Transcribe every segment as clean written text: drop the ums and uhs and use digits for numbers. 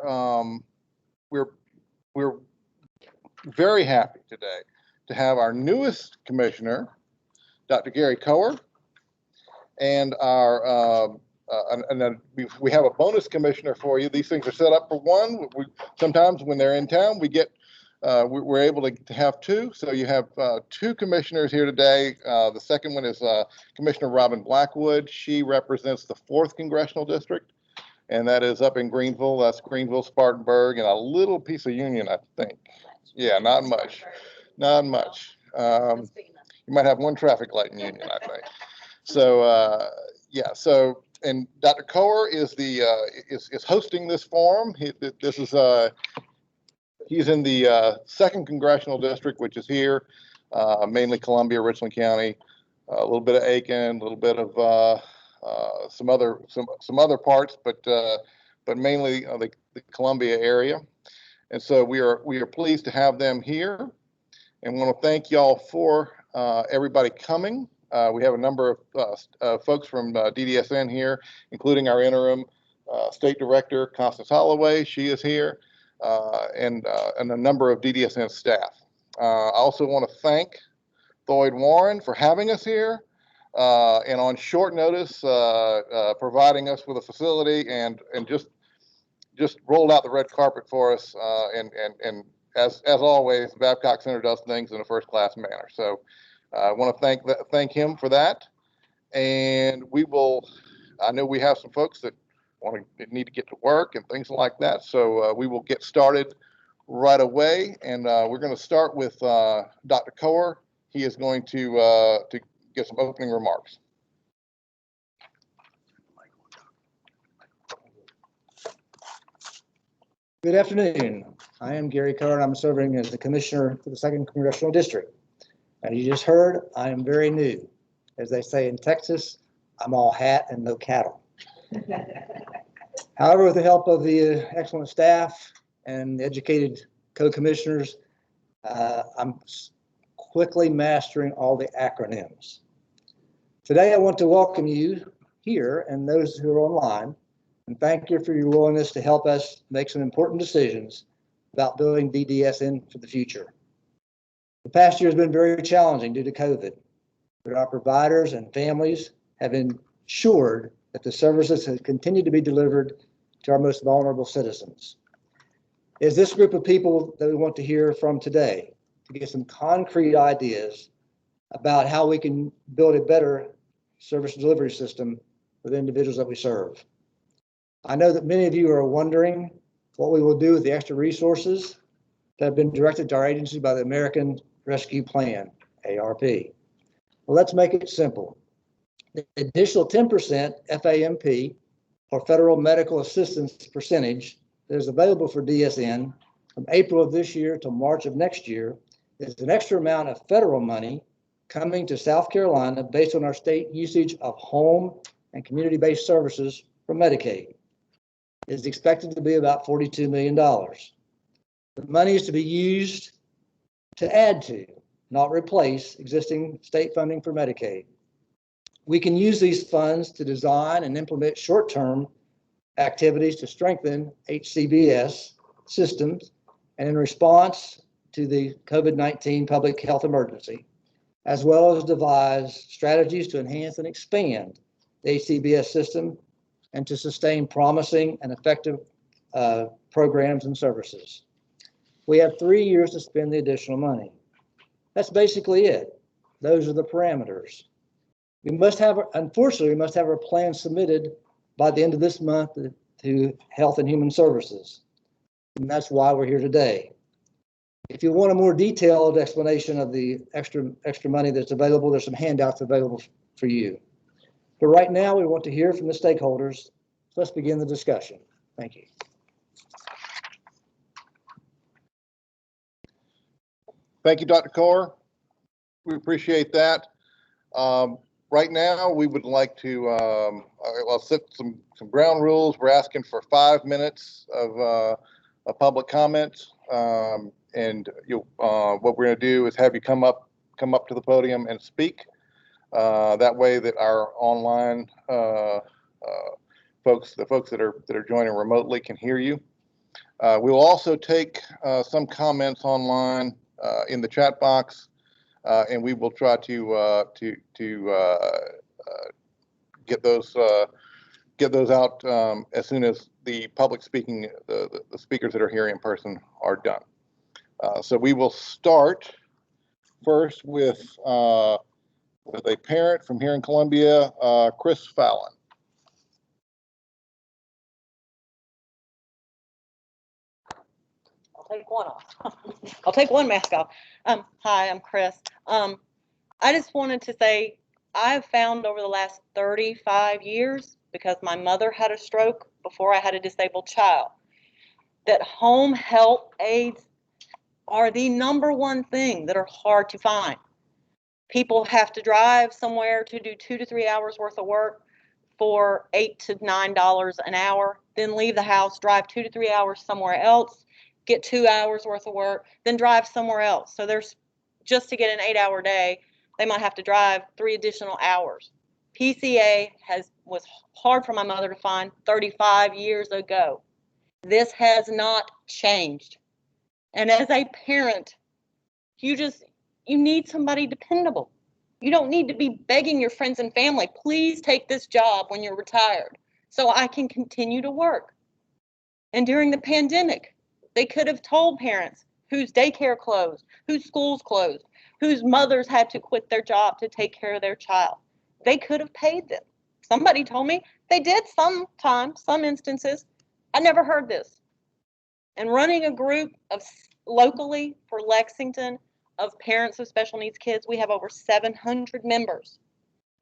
um, we're we're very happy today to have our newest commissioner, Dr. Gary Coer, and we have a bonus commissioner for you. These things are set up for one. Sometimes when they're in town, we're able to have two. So you have two commissioners here today. The second one is Commissioner Robin Blackwood. She represents the 4th Congressional District, and that is up in Greenville. That's Greenville, Spartanburg, and a little piece of Union, I think. Yeah, not much. Not much. You might have one traffic light in Union, I think. So, yeah, so, and Dr. Coer is is hosting this forum. He's in the 2nd Congressional District, which is here, mainly Columbia, Richland County, a little bit of Aiken, a little bit of some other parts, but mainly the Columbia area. And so we are pleased to have them here, and want to thank y'all for everybody coming. We have a number of folks from DDSN here, including our interim state director, Constance Holloway. She is here, and a number of DDSN staff. I also want to thank Lloyd Warren for having us here, and on short notice, providing us with a facility and just rolled out the red carpet for us. And as always, the Babcock Center does things in a first-class manner. So I want to thank him for that. And I know we have some folks that need to get to work and things like that. So we will get started right away. And we're going to start with Dr. Coer. He is going to get some opening remarks. Good afternoon. I am Gary Coer, and I'm serving as the Commissioner for the 2nd Congressional District. As you just heard, I am very new. As they say in Texas, I'm all hat and no cattle. However, with the help of the excellent staff and educated co-commissioners, I'm quickly mastering all the acronyms. Today, I want to welcome you here and those who are online, and thank you for your willingness to help us make some important decisions about building DDSN for the future. The past year has been very challenging due to COVID, but our providers and families have ensured that the services have continued to be delivered to our most vulnerable citizens. It is this group of people that we want to hear from today to get some concrete ideas about how we can build a better service delivery system for the individuals that we serve. I know that many of you are wondering what we will do with the extra resources that have been directed to our agency by the American Rescue Plan, ARP. Well, let's make it simple. The additional 10% FAMP, or Federal Medical Assistance percentage, that is available for DSN from April of this year to March of next year is an extra amount of federal money coming to South Carolina based on our state usage of home and community-based services for Medicaid. It is expected to be about $42 million. The money is to be used to add to, not replace, existing state funding for Medicaid. We can use these funds to design and implement short-term activities to strengthen HCBS systems and in response to the COVID-19 public health emergency, as well as devise strategies to enhance and expand the HCBS system and to sustain promising and effective programs and services. We have 3 years to spend the additional money. That's basically it. Those are the parameters. Unfortunately, we must have our plan submitted by the end of this month to Health and Human Services. And that's why we're here today. If you want a more detailed explanation of the extra money that's available, there's some handouts available for you. But right now, we want to hear from the stakeholders. So let's begin the discussion. Thank you. Thank you, Dr. Coer. We appreciate that. Right now, we would like to I'll set some ground rules. We're asking for 5 minutes of public comments, and what we're going to do is have you come up to the podium and speak. That way, that our online folks, the folks that are joining remotely, can hear you. We'll also take some comments online in the chat box, and we will try to get those out as soon as the public speaking, the speakers that are here in person are done. So we will start first with a parent from here in Columbia, Chris Fallon. I'll take one off. I'll take one mask off. Hi, I'm Chris. I just wanted to say I've found over the last 35 years, because my mother had a stroke before I had a disabled child, that home health aides are the #1 thing that are hard to find. People have to drive somewhere to do 2 to 3 hours worth of work for $8 to $9 an hour, then leave the house, drive 2 to 3 hours somewhere else, get 2 hours worth of work, then drive somewhere else. So there's, just to get an 8-hour day, they might have to drive 3 additional hours. PCA was hard for my mother to find 35 years ago. This has not changed. And as a parent, you need somebody dependable. You don't need to be begging your friends and family, please take this job when you're retired so I can continue to work. And during the pandemic, they could have told parents whose daycare closed, whose schools closed, whose mothers had to quit their job to take care of their child. They could have paid them. Somebody told me they did sometimes, some instances. I never heard this. And running a group of locally for Lexington of parents of special needs kids, we have over 700 members.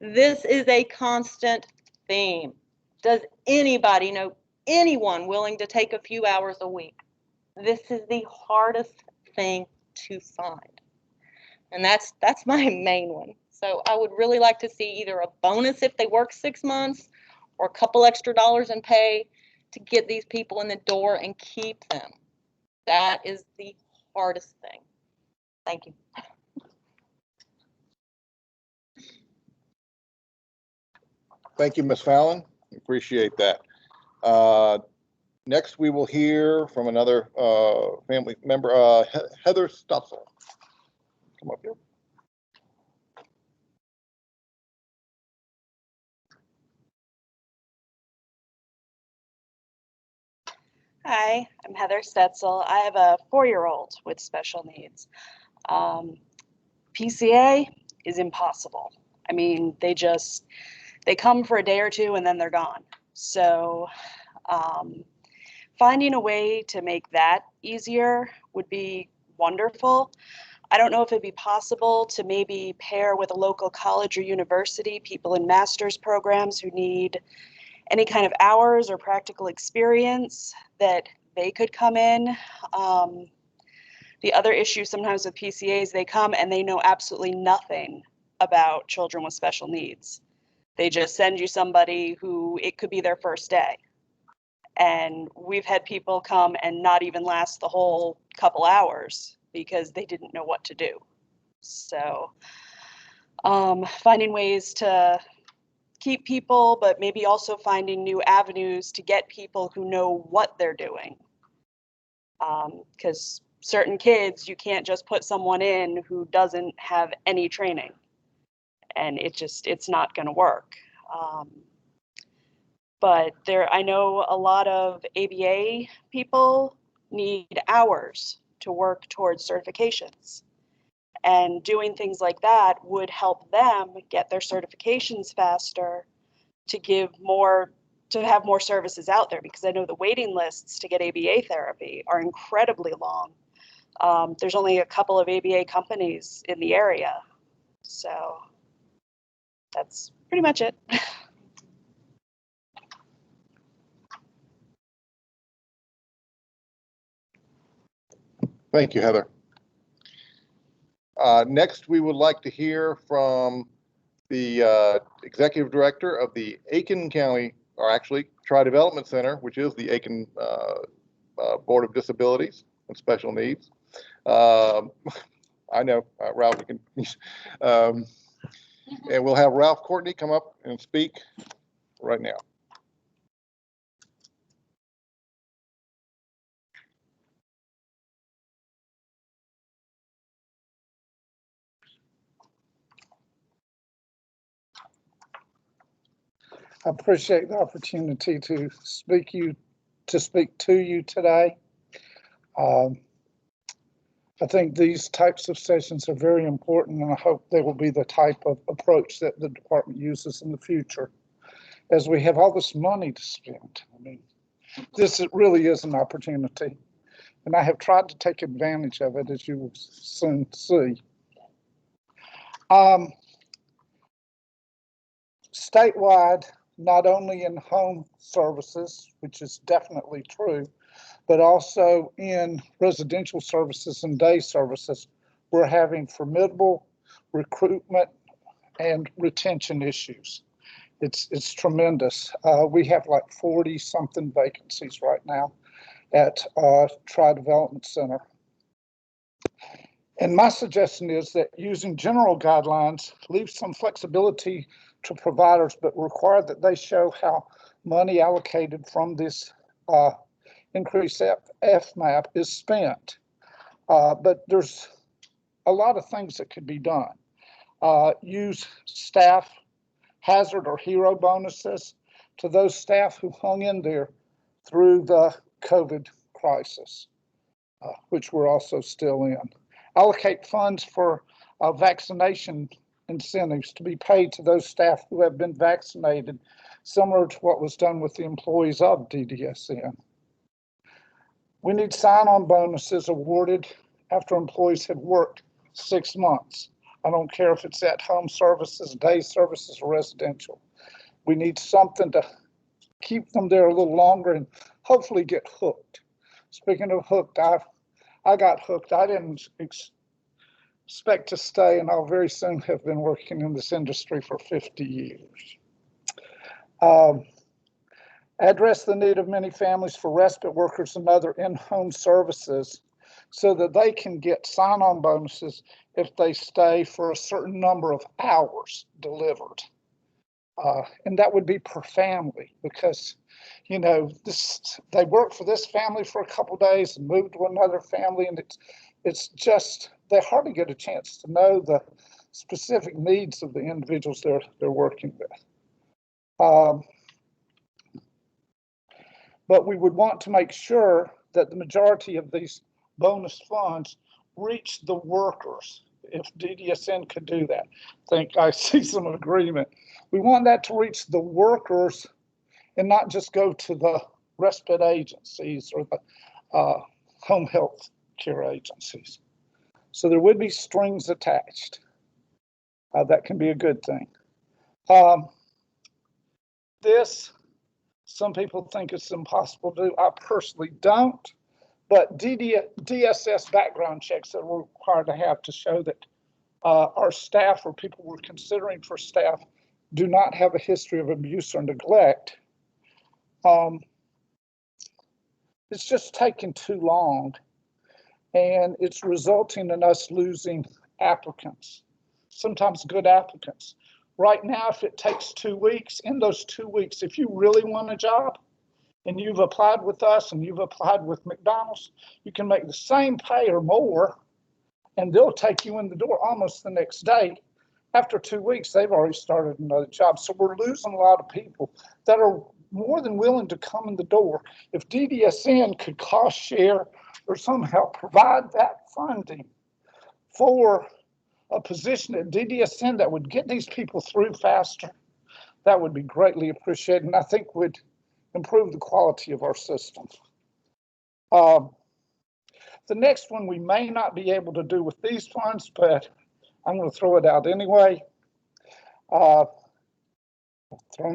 This is a constant theme. Does anybody know anyone willing to take a few hours a week? This is the hardest thing to find. And that's my main one. So I would really like to see either a bonus if they work 6 months or a couple extra dollars in pay to get these people in the door and keep them. That is the hardest thing. Thank you. Thank you, Ms. Fallon. Appreciate that. Next, we will hear from another family member, Heather Stuffel. Come up here. Hi, I'm Heather Stetzel. I have a 4-year-old with special needs. PCA is impossible. I mean, they come for a day or two and then they're gone. So finding a way to make that easier would be wonderful. I don't know if it'd be possible to maybe pair with a local college or university, people in master's programs who need any kind of hours or practical experience, that they could come in. The other issue sometimes with PCAs, they come and they know absolutely nothing about children with special needs. They just send you somebody who it could be their first day. And we've had people come and not even last the whole couple hours because they didn't know what to do. So finding ways to keep people, but maybe also finding new avenues to get people who know what they're doing. Because certain kids, you can't just put someone in who doesn't have any training. And it's not going to work. But I know a lot of ABA people need hours to work towards certifications. And doing things like that would help them get their certifications faster to have more services out there, because I know the waiting lists to get ABA therapy are incredibly long. There's only a couple of ABA companies in the area. So that's pretty much it. Thank you, Heather. Next, we would like to hear from the executive director of the Aiken County, or actually TriDevelopment Center, which is the Aiken Board of Disabilities and Special Needs. I know, Ralph, we can, and we'll have Ralph Courtney come up and speak right now. I appreciate the opportunity to speak to you today. I think these types of sessions are very important, and I hope they will be the type of approach that the department uses in the future. As we have all this money to spend, I mean, this really is an opportunity, and I have tried to take advantage of it, as you will soon see. Statewide, not only in home services, which is definitely true, but also in residential services and day services, we're having formidable recruitment and retention issues. It's tremendous. We have like 40-something vacancies right now at TriDevelopment Center. And my suggestion is that using general guidelines leaves some flexibility to providers, but require that they show how money allocated from this increased FMAP is spent. But there's a lot of things that could be done. Use staff hazard or hero bonuses to those staff who hung in there through the COVID crisis, which we're also still in. Allocate funds for vaccination incentives to be paid to those staff who have been vaccinated, similar to what was done with the employees of DDSN. We need sign-on bonuses awarded after employees have worked 6 months. I don't care if it's at home services, day services, or residential. We need something to keep them there a little longer and hopefully get hooked. Speaking of hooked, I got hooked. I didn't expect to stay, and I'll very soon have been working in this industry for 50 years. Address the need of many families for respite workers and other in-home services so that they can get sign-on bonuses if they stay for a certain number of hours delivered. And that would be per family, because, you know, they work for this family for a couple of days and move to another family, and it's just, they hardly get a chance to know the specific needs of the individuals they're working with. But we would want to make sure that the majority of these bonus funds reach the workers. If DDSN could do that, I think I see some agreement. We want that to reach the workers and not just go to the respite agencies or the home health care agencies. So there would be strings attached. That can be a good thing. Some people think it's impossible to do. I personally don't. But DSS background checks that we're required to have to show that our staff or people we're considering for staff do not have a history of abuse or neglect. It's just taking too long, and it's resulting in us losing applicants, sometimes good applicants. Right now, if it takes 2 weeks, in those 2 weeks, if you really want a job, and you've applied with us and you've applied with McDonald's, you can make the same pay or more, and they'll take you in the door almost the next day. After 2 weeks, they've already started another job. So we're losing a lot of people that are more than willing to come in the door. If DDSN could cost share or somehow provide that funding for a position at DDSN that would get these people through faster, that would be greatly appreciated, and I think would improve the quality of our system. The next one we may not be able to do with these funds, but I'm going to throw it out anyway. Thrown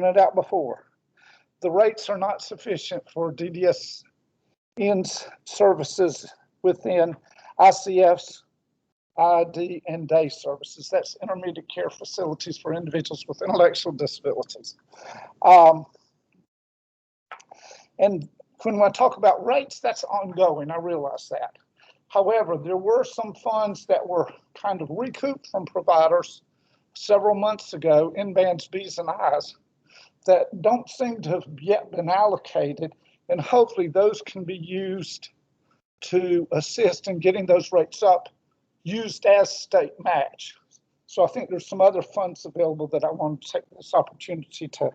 it out before. The rates are not sufficient for DDSN's services within ICF's ID and day services. That's intermediate care facilities for individuals with intellectual disabilities. And when I talk about rates, that's ongoing, I realize that. However, there were some funds that were kind of recouped from providers several months ago in bands B's and I's that don't seem to have yet been allocated, and hopefully those can be used to assist in getting those rates up, used as state match. So I think there's some other funds available that I want to take this opportunity to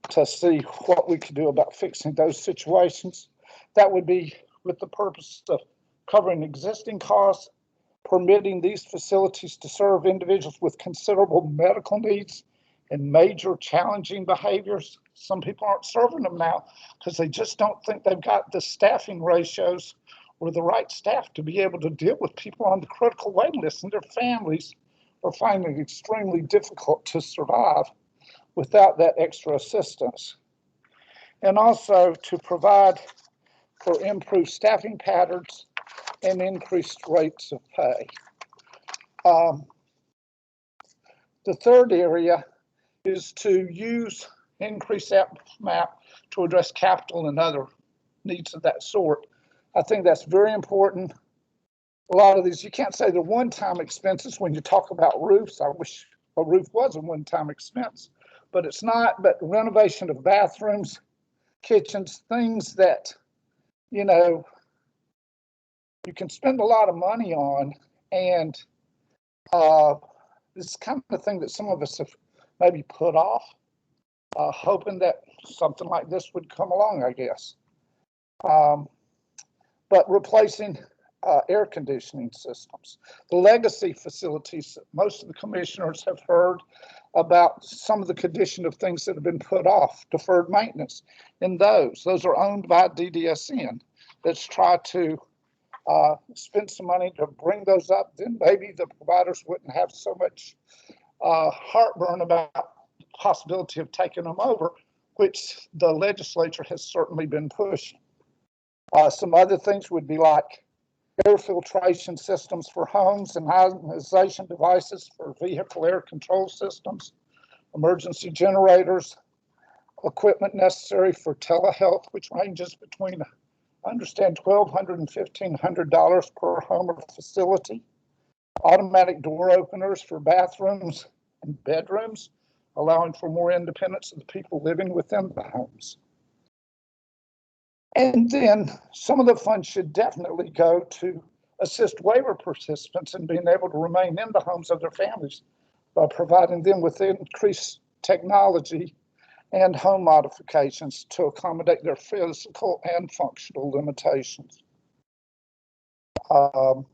to see what we could do about fixing those situations. That would be with the purpose of covering existing costs, permitting these facilities to serve individuals with considerable medical needs and major challenging behaviors. Some people aren't serving them now because they just don't think they've got the staffing ratios or the right staff to be able to deal with people on the critical waiting list, and their families are finding it extremely difficult to survive without that extra assistance. And also to provide for improved staffing patterns and increased rates of pay. The third area is to use increased FMAP to address capital and other needs of that sort. I think that's very important. A lot of these, you can't say they're one-time expenses when you talk about roofs. I wish a roof was a one-time expense, but it's not. But renovation of bathrooms, kitchens, things that, you know, you can spend a lot of money on, and this kind of thing that some of us have maybe put off, hoping that something like this would come along, I guess. But replacing air conditioning systems. The legacy facilities, most of the commissioners have heard about some of the condition of things that have been put off, deferred maintenance. And those are owned by DDSN. Let's try to spend some money to bring those up. Then maybe the providers wouldn't have so much heartburn about the possibility of taking them over, which the legislature has certainly been pushing. Some other things would be like air filtration systems for homes and ionization devices for vehicle air control systems, emergency generators, equipment necessary for telehealth, which ranges between, I understand, $1,200 and $1,500 per home or facility, automatic door openers for bathrooms and bedrooms, allowing for more independence of the people living within the homes. And then some of the funds should definitely go to assist waiver participants in being able to remain in the homes of their families by providing them with increased technology and home modifications to accommodate their physical and functional limitations. And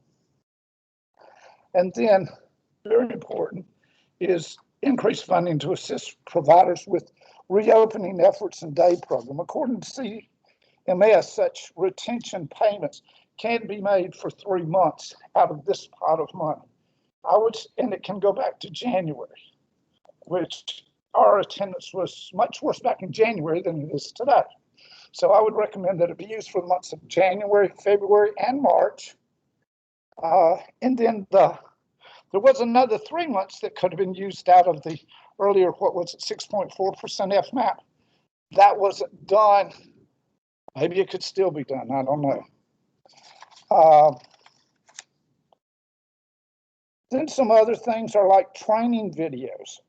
then, very important, is increased funding to assist providers with reopening efforts and day program. According to CMS, such retention payments can be made for 3 months out of this pot of money. And it can go back to January, which our attendance was much worse back in January than it is today. So I would recommend that it be used for the months of January, February, and March. And then there was another 3 months that could have been used out of the earlier, what was it, 6.4% FMAP. That wasn't done. Maybe it could still be done, I don't know. Then some other things are like training videos.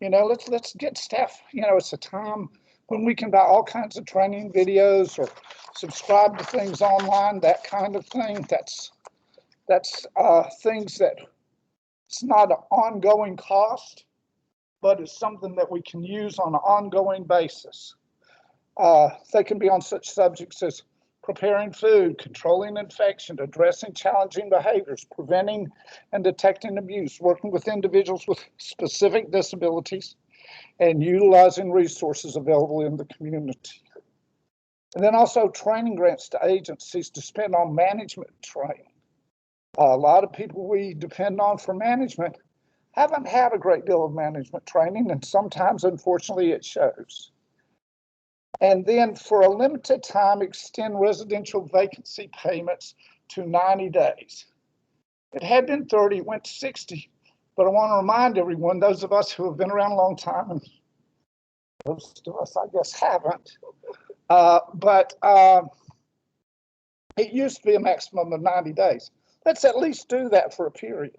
You know, let's get staff, you know, it's a time when we can buy all kinds of training videos or subscribe to things online, that kind of thing. That's things that it's not an ongoing cost, but it's something that we can use on an ongoing basis. They can be on such subjects as preparing food, controlling infection, addressing challenging behaviors, preventing and detecting abuse, working with individuals with specific disabilities, and utilizing resources available in the community. And then also training grants to agencies to spend on management training. A lot of people we depend on for management haven't had a great deal of management training, and sometimes, unfortunately, it shows. And then for a limited time, extend residential vacancy payments to 90 days. It had been 30, it went to 60, but I want to remind everyone, those of us who have been around a long time, and most of us, I guess, haven't, but it used to be a maximum of 90 days. Let's at least do that for a period.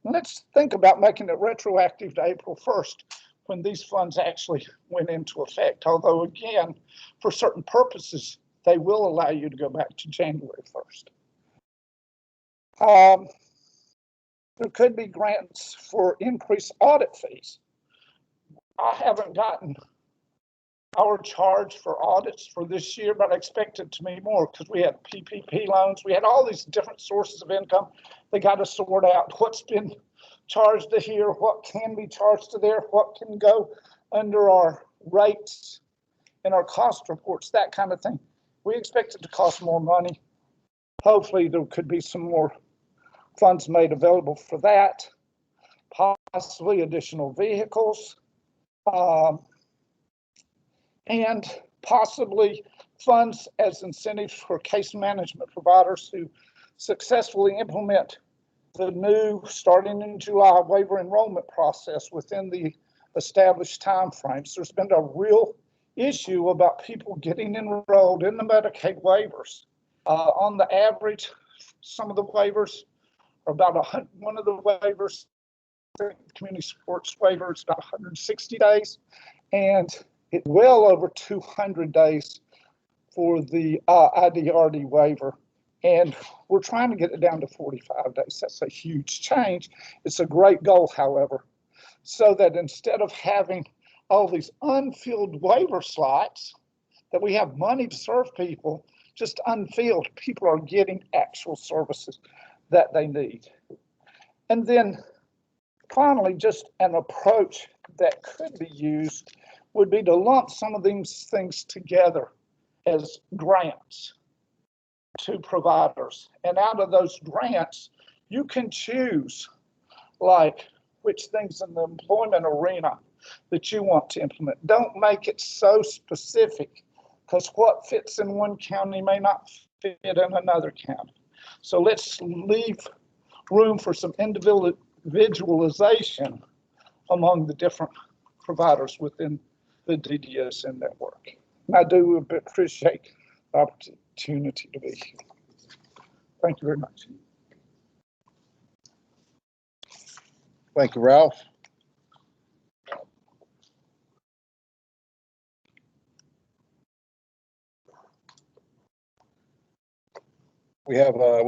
Let's think about making it retroactive to April 1st when these funds actually went into effect. Although, again, for certain purposes, they will allow you to go back to January 1st. There could be grants for increased audit fees. I haven't gotten our charge for audits for this year, but I expect it to be more because we had PPP loans. We had all these different sources of income. They got to sort out what's been charged to here, what can be charged to there, what can go under our rates and our cost reports, that kind of thing. We expect it to cost more money. Hopefully there could be some more funds made available for that, possibly additional vehicles, and possibly funds as incentives for case management providers who successfully implement the new, starting in July, waiver enrollment process within the established timeframes. There's been a real issue about people getting enrolled in the Medicaid waivers. On the average, some of the waivers are about one of the waivers, the community supports waiver, is about 160 days, and it's well over 200 days for the IDRD waiver. And we're trying to get it down to 45 days. That's a huge change. It's a great goal, however, so that instead of having all these unfilled waiver slots that we have money to serve people, just unfilled, people are getting actual services that they need. And then finally, just an approach that could be used would be to lump some of these things together as grants to providers. And out of those grants, you can choose like which things in the employment arena that you want to implement. Don't make it so specific, because what fits in one county may not fit in another county. So let's leave room for some individualization among the different providers within the DDSN network. And I do appreciate the opportunity to be here. Thank you very much. Thank you, Ralph. We have a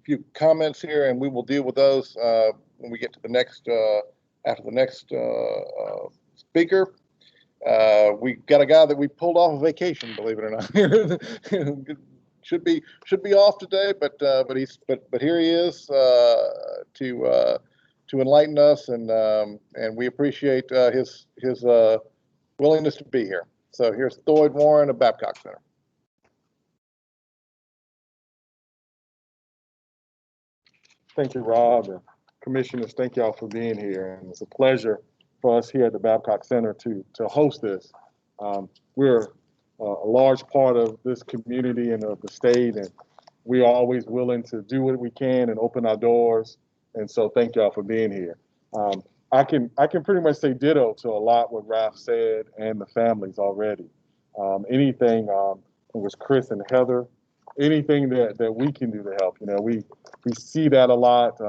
few comments here, and we will deal with those when we get to the next after the next speaker. We got a guy that we pulled off a vacation, believe it or not. should be off today, but here he is to enlighten us, and we appreciate his willingness to be here. So here's Thoyd Warren of Babcock Center. Thank you, Rob, and commissioners. Thank y'all for being here, and it's a pleasure for us here at the Babcock Center to host this. We're a large part of this community and of the state, and we're always willing to do what we can and open our doors. And so, thank y'all for being here. I can pretty much say ditto to a lot what Ralph said and the families already. Anything, it was Chris and Heather. Anything that we can do to help. You know, we see that a lot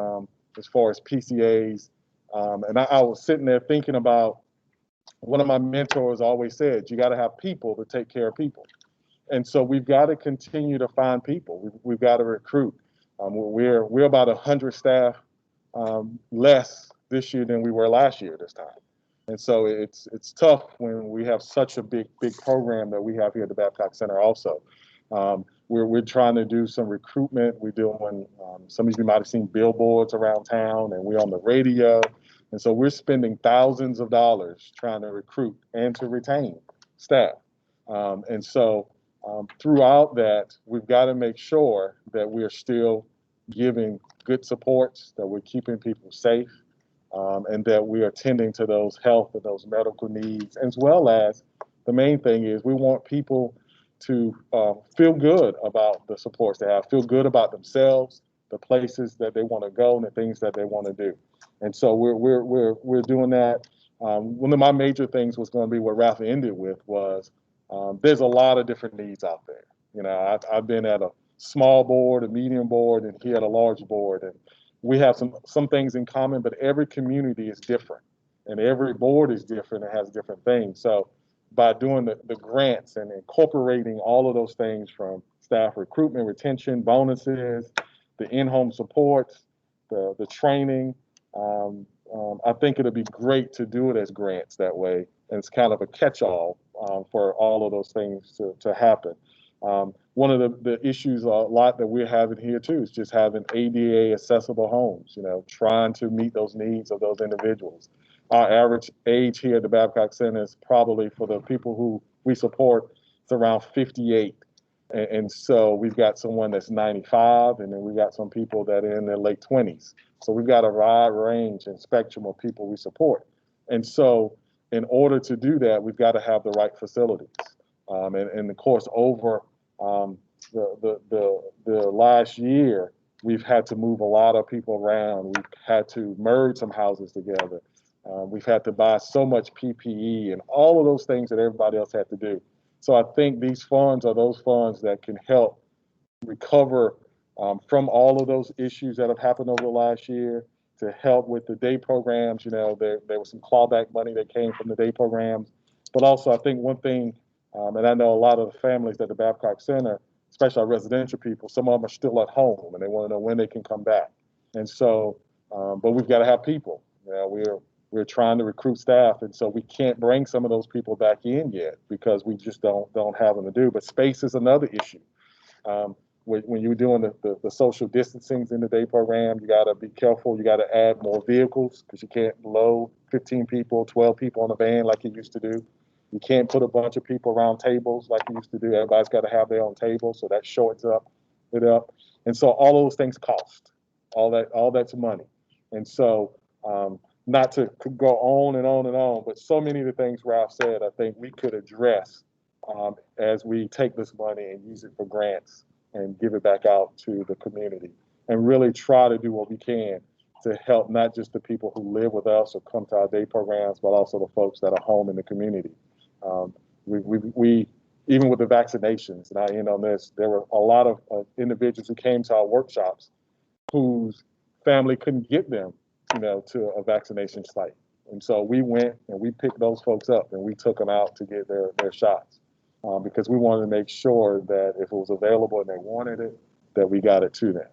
as far as PCAs. And I was sitting there thinking about one of my mentors always said, you got to have people to take care of people. And so we've got to continue to find people. We've got to recruit. We're about 100 staff less this year than we were last year this time. And so it's tough when we have such a big program that we have here at the Babcock Center also. We're trying to do some recruitment. We're doing, some of you might have seen billboards around town, and we're on the radio. And so we're spending thousands of dollars trying to recruit and to retain staff. And so throughout that, we've got to make sure that we're still giving good supports, that we're keeping people safe, and that we are tending to those health and those medical needs, as well as the main thing is we want people to feel good about the supports they have, feel good about themselves, the places that they want to go, and the things that they want to do. And so we're doing that. One of my major things was going to be what Ralph ended with was there's a lot of different needs out there. You know, I've been at a small board, a medium board, and here at a large board, and we have some things in common, but every community is different, and every board is different and has different things. So by doing the grants and incorporating all of those things from staff recruitment, retention, bonuses, the in-home supports, the training, I think it'll be great to do it as grants that way. And it's kind of a catch-all for all of those things to happen. One of the issues a lot that we're having here too is just having ADA accessible homes, trying to meet those needs of those individuals. Our average age here at the Babcock Center is probably, for the people who we support, it's around 58. And so we've got someone that's 95, and then we've got some people that are in their late 20s. So we've got a wide range and spectrum of people we support. And so in order to do that, we've got to have the right facilities. And of course, over the last year, we've had to move a lot of people around. We've had to merge some houses together. We've had to buy so much PPE and all of those things that everybody else had to do. So I think these funds are those funds that can help recover from all of those issues that have happened over the last year, to help with the day programs. There was some clawback money that came from the day programs. But also, I think one thing, and I know a lot of the families at the Babcock Center, especially our residential people, some of them are still at home and they want to know when they can come back. And so, but we've got to have people. We're trying to recruit staff, and so we can't bring some of those people back in yet because we just don't have them to do. But space is another issue. When you're doing the social distancing in the day program, you got to be careful. You got to add more vehicles because you can't load 15 people, 12 people on a van like you used to do. You can't put a bunch of people around tables like you used to do. Everybody's got to have their own table, so that shorts it up. And so all those things cost. All that's money. And so not to go on and on and on, but so many of the things Ralph said, I think we could address as we take this money and use it for grants and give it back out to the community, and really try to do what we can to help not just the people who live with us or come to our day programs, but also the folks that are home in the community. We even with the vaccinations, and I end on this, there were a lot of individuals who came to our workshops whose family couldn't get them, to a vaccination site. And so we went and we picked those folks up and we took them out to get their shots because we wanted to make sure that if it was available and they wanted it, that we got it to them.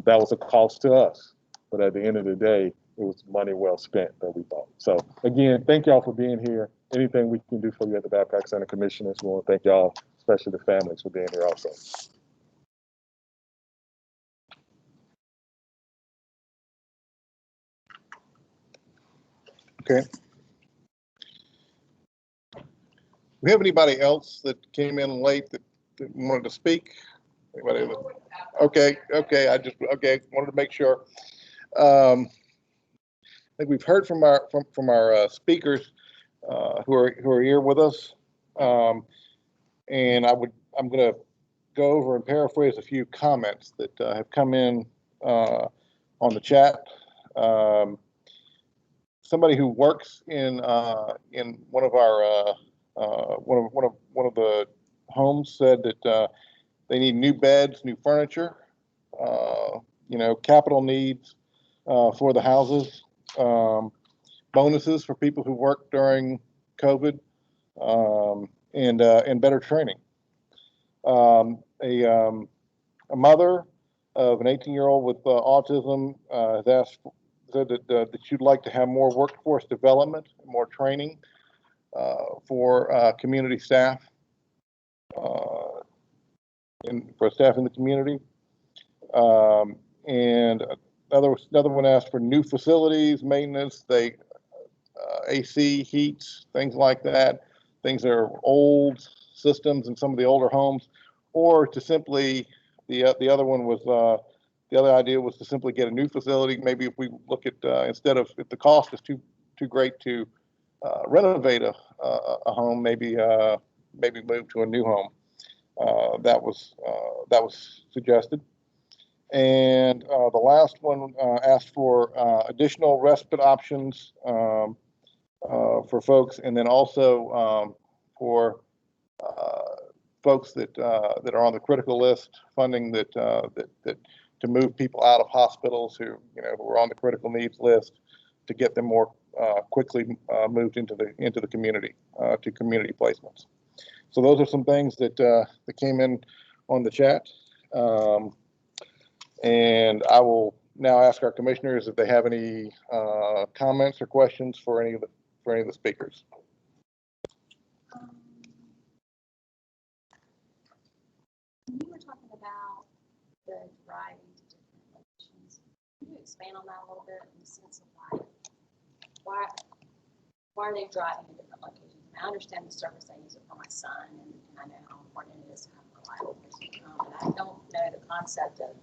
That was a cost to us, but at the end of the day, it was money well spent that we thought. So again, thank y'all for being here. Anything we can do for you at the Babcock Center Commissioners, we want to thank y'all, especially the families, for being here also. Okay. Do we have anybody else that came in late that wanted to speak? Anybody? Okay. Wanted to make sure. I think we've heard from our speakers who are here with us, and I'm going to go over and paraphrase a few comments that have come in on the chat. Somebody who works in one of our one of the homes said that they need new beds, new furniture, capital needs for the houses, bonuses for people who worked during COVID, and better training. A mother of an 18-year-old with autism has said that you'd like to have more workforce development, more training for community staff, and for staff in the community. And another one asked for new facilities, maintenance, AC, heats, things like that, things that are old systems in some of the older homes, or to simply, the other one was, the other idea was to simply get a new facility. Maybe if we look at, instead of, if the cost is too great to renovate a home, maybe move to a new home. That was suggested. And the last one asked for additional respite options for folks, and then also for folks that are on the critical list, funding that to move people out of hospitals who are on the critical needs list, to get them more quickly moved into the community, to community placements. So those are some things that came in on the chat, and I will now ask our commissioners if they have any comments or questions for any of the speakers. When you were talking about the driving to different locations, can you expand on that a little bit in the sense of like, why are they driving to different locations? I understand the service I use it for my son, and I know how important it is to have a reliable person come, but I don't know the concept of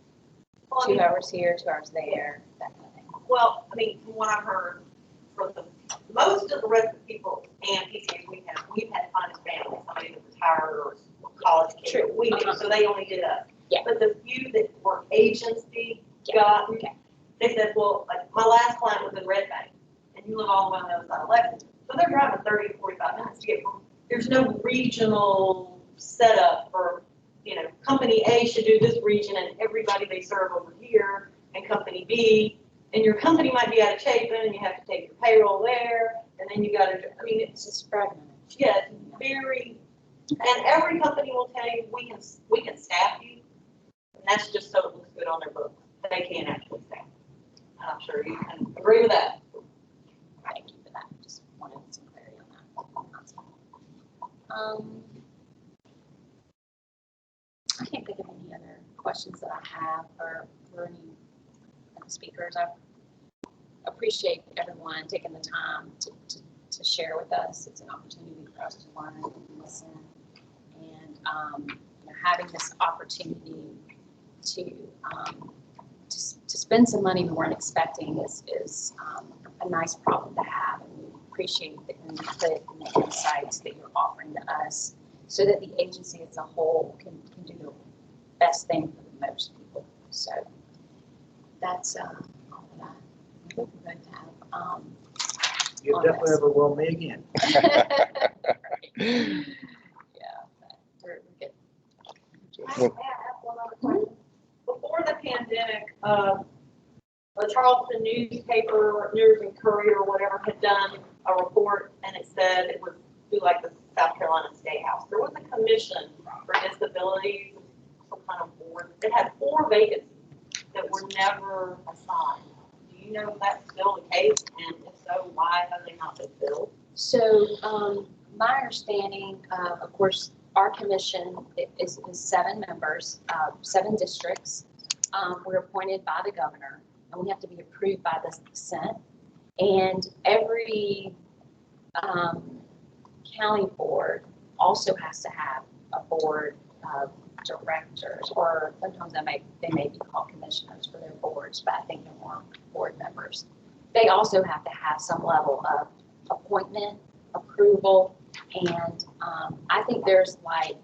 2 hours here, 2 hours there, that kind of thing. Well, I mean, from what I've heard from most of the rest of the people and PCAs we've had to find a family, somebody that's retired or college kid. True. We do, so they only did us. Yeah. But the few that were agency got, they said, well, like my last client was in Red Bank, and you live all the way on the other side of Lexington. So they're driving 30 to 45 minutes to get from, there's no regional setup for, company A should do this region and everybody they serve over here, and company B, and your company might be out of Chapin and you have to take your payroll there, and then you got to, I mean, it's just fragmented. Yeah, it's very, and every company will tell you, we can staff you, and that's just so it looks good on their books. They can't actually staff. And I'm sure you can agree with that. Thank you for that. Just wanted some clarity on that. I can't think of any other questions that I have for any of the speakers. I appreciate everyone taking the time to share with us. It's an opportunity for us to learn and listen, and having this opportunity to spend some money we weren't expecting is a nice problem to have, and we appreciate the input and the insights that you're offering to us, so that the agency as a whole can do the best thing for the most people. So that's all that I hope we're going to have. You definitely overwhelmed me again. Yeah, but we're good. May I ask one other question? Before the pandemic, the Charleston newspaper, News and Courier, or whatever, had done a report, and it said it was through like the South Carolina State House. There was a commission for disabilities, some kind of board. It had 4 vacancies that were never assigned. Do you know if that's still the case? And if so, why have they not been filled? So my understanding, of course, our commission is 7 members, 7 districts. We're appointed by the governor, and we have to be approved by the Senate. And every county board also has to have a board of directors, or sometimes they may be called commissioners for their boards, but I think they're more board members. They also have to have some level of appointment, approval, and I think there's like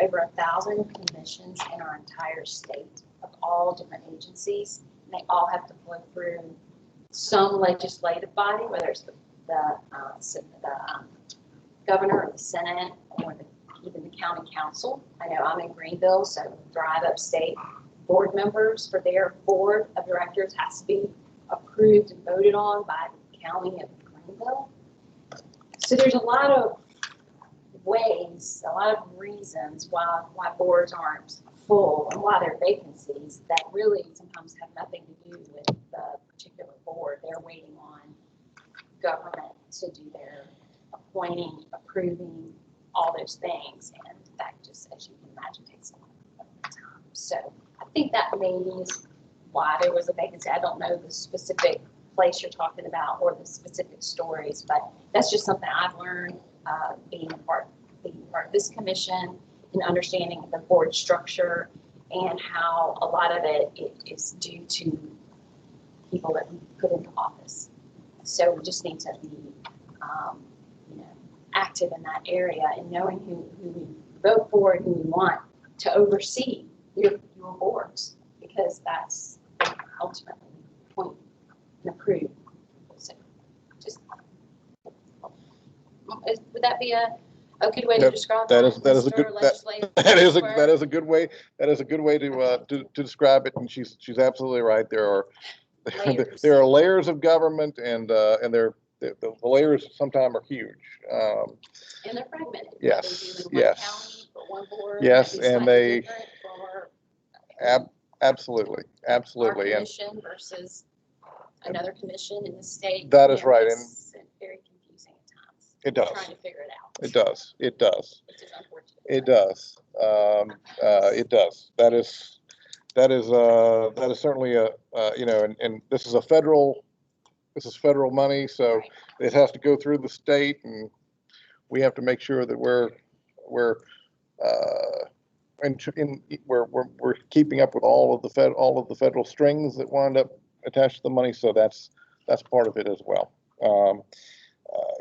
over 1,000 commissions in our entire state of all different agencies, and they all have to flow through some legislative body, whether it's the governor or the Senate or even the county council. I know I'm in Greenville, so Thrive Upstate board members for their board of directors has to be approved and voted on by the county of Greenville. So there's a lot of ways, a lot of reasons why boards aren't full and why there are vacancies that really sometimes have nothing to do with the particular board. They're waiting on government to do their appointing, approving, all those things, and that just, as you can imagine, takes a lot of time. So I think that maybe is why there was a vacancy. I don't know the specific place you're talking about or the specific stories, but that's just something I've learned being part of this commission and understanding the board structure and how a lot of it is due to people that we put into office. So we just need to be active in that area and knowing who we vote for and who we want to oversee your boards, because that's ultimately the point and approve. So just would that be a good way to describe that is a good way to describe it, and she's absolutely right. There are layers of government, and the layers sometimes are huge. And they're fragmented. Yes, yes. Yes, and they Absolutely, Our absolutely. And commission versus another commission in the state. That is right, It's very confusing at times. it does. Trying to figure it out. It does. It does. Which is unfortunate. It does. It does. That is certainly a, you know, and this is federal money, so Right. it has to go through the state, and we have to make sure that we're keeping up with all of the federal strings that wind up attached to the money. So that's part of it as well.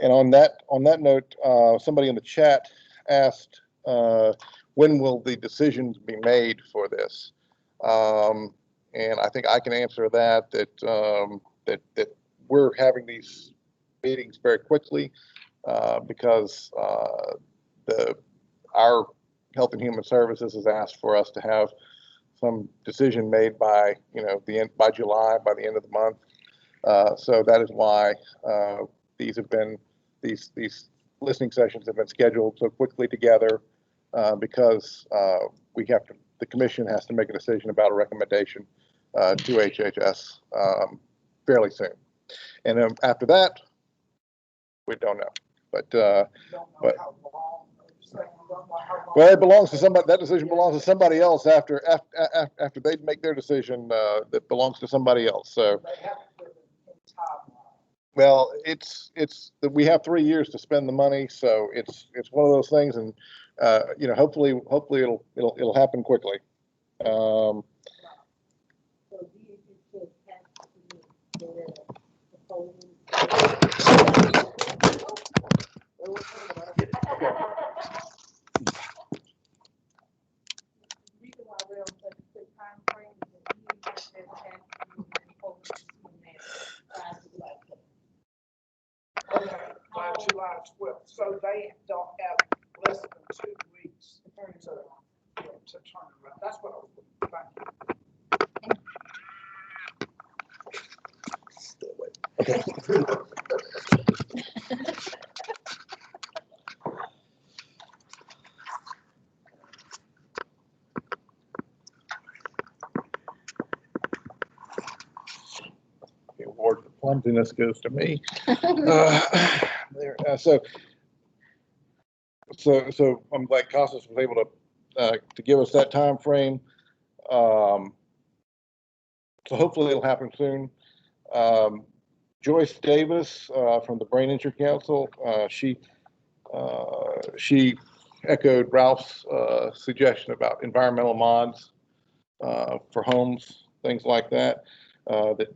And on that note, somebody in the chat asked, when will the decisions be made for this? And I think I can answer that we're having these meetings very quickly, because our Health and Human Services has asked for us to have some decision made by, you know, by July, by the end of the month. So that is why these listening sessions have been scheduled so quickly together, because the commission has to make a decision about a recommendation to HHS fairly soon. And after that, we don't know. But well, it belongs to somebody. That decision belongs to somebody else after they make their decision. That belongs to somebody else. So, well, we have 3 years to spend the money, so it's one of those things, and you know, hopefully it'll happen quickly. By July 12th, so they don't have less than 2 weeks to turn around. That's what I was thinking. The award for clumsiness goes to me. So I'm glad Costas was able to give us that time frame. So hopefully it'll happen soon. Joyce Davis from the Brain Injury Council, she echoed Ralph's suggestion about environmental mods for homes, things like that. That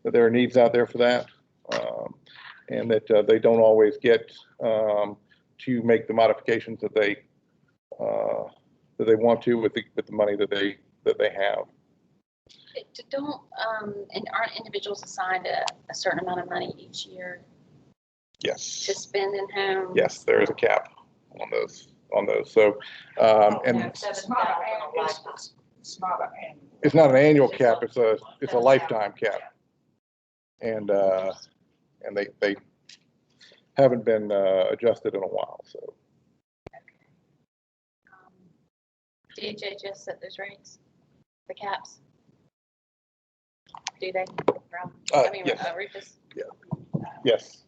there are needs out there for that, and that they don't always get to make the modifications that they want to with the money that they have. And aren't individuals assigned a certain amount of money each year Yes. to spend in home? Yes, there is a cap on those. So, and It's not an annual. it's not an annual cap. It's a lifetime cap, and they haven't been adjusted in a while. So. DHHS set those rates, the caps. Do they? Yes. Rufus. Yeah. Yes.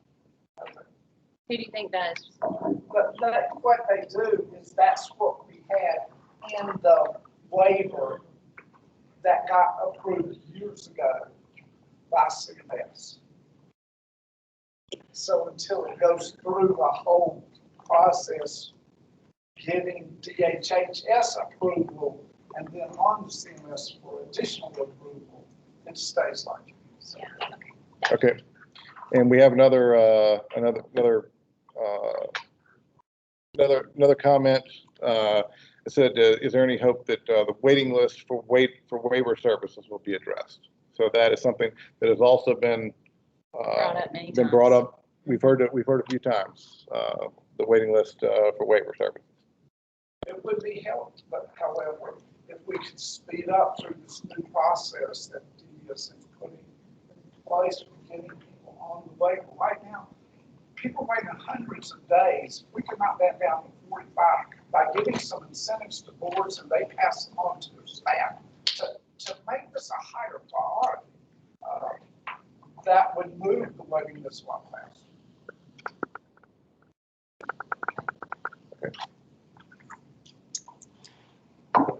Who do you think does? But what they do is that's what we had in the waiver that got approved years ago by CMS. So until it goes through the whole process, getting DHHS approval and then on to CMS for additional approval, it stays like it is. Yeah. Okay. And we have another comment. It said, is there any hope that the waiting list for waiver services will be addressed? So that is something that has also been brought up. We've heard it a few times. The waiting list for waiver services. It would be helped, but however, if we could speed up through this new process that DES is putting in place for getting people on the waiver right now, people waiting hundreds of days. We could knock that down to 45 by giving some incentives to boards and they pass them on to their staff to make this a higher priority, that would move the waiting list a lot faster.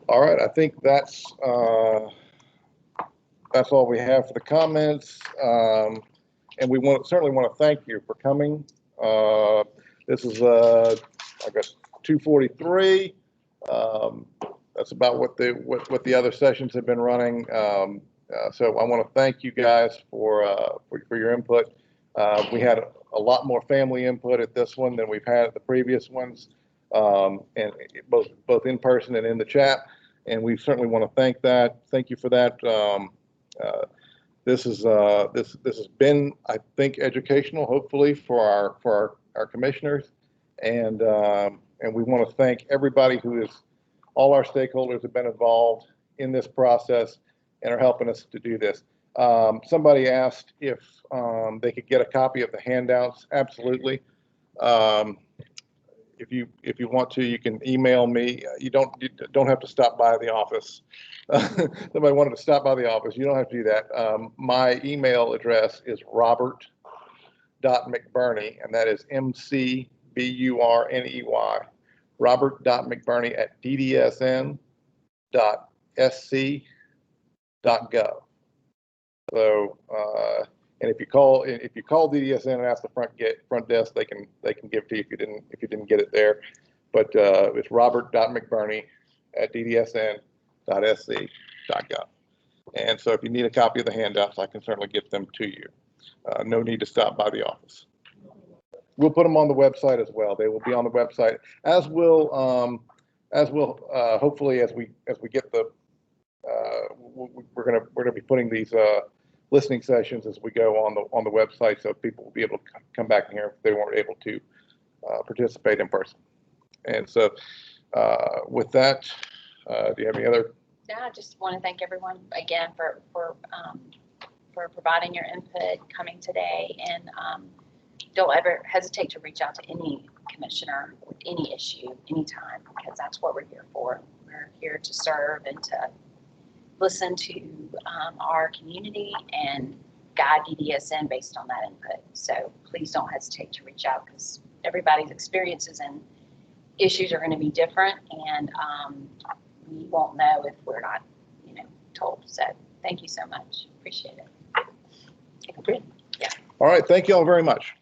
All right, I think that's all we have for the comments. And we certainly want to thank you for coming. This is, I guess, 2:43. That's about what the other sessions have been running. So I want to thank you guys for your input. We had a lot more family input at this one than we've had at the previous ones, and both in person and in the chat. And we certainly want to thank you for that. This has been, I think, educational, hopefully, for our commissioners, and we want to thank everybody all our stakeholders have been involved in this process and are helping us to do this. Somebody asked if they could get a copy of the handouts. Absolutely. If you want to, you can email me. You don't have to stop by the office. Somebody wanted to stop by the office. You don't have to do that. My email address is robert.mcburney, and that is McBurney, robert.mcburney@ddsn.sc.gov. So, and if you call DDSN and ask the front desk, they can give it to you if you didn't get it there. But it's robert.mcburney@ddsn.sc.gov. And so if you need a copy of the handouts, I can certainly get them to you. No need to stop by the office. We'll put them on the website as well. They will be on the website, as will hopefully as we get the we're gonna be putting these listening sessions as we go on the website, so people will be able to come back in here if they weren't able to participate in person. And so with that, do you have any other? No, I just want to thank everyone again for providing your input, coming today, and don't ever hesitate to reach out to any commissioner with any issue, anytime, because that's what we're here for. We're here to serve and to listen to our community and guide DDSN based on that input. So please don't hesitate to reach out, because everybody's experiences and issues are going to be different, and we won't know if we're not, told. So thank you so much. Appreciate it. All right. Thank you all very much.